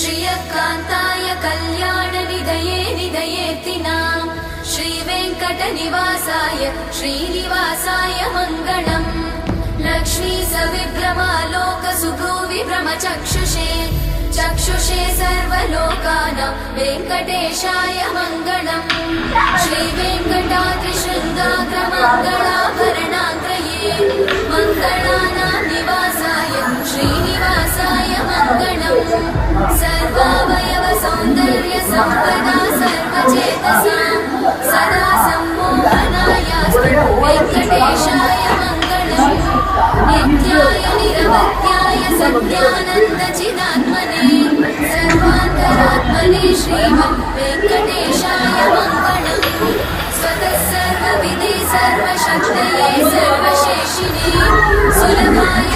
श्रियकान्ताय कल्याणनिधये निधयेऽर्थिनाम् श्रीवेङ्कटनिवासाय श्रीनिवासाय मङ्गलम् लक्ष्मी सविभ्रमालोकसुभ्रूविभ्रमचक्षुषे चक्षुषे सर्वलोकानां वेङ्कटेशाय मङ्गलम् श्रीवेङ्कटाद्रिशृङ्गाग्रमङ्गलाभरणाग्रये मङ्गलानां निवासाय श्रीनिवासाय मङ्गलम् सर्वावयव सौन्दर्य सम्पदा सर्वचेतसां सदा सम्मोहनायास्तु वेङ्कटेशाय मङ्गलम् नित्याय निरवध्याय सत्यानन्दचिदात्मने सर्वान्तरात्मने श्रीमन् वेङ्कटेशाय मङ्गलम् स्वतः सर्वविधि सर्वशक्तये सर्वशेषिणे सुलभाय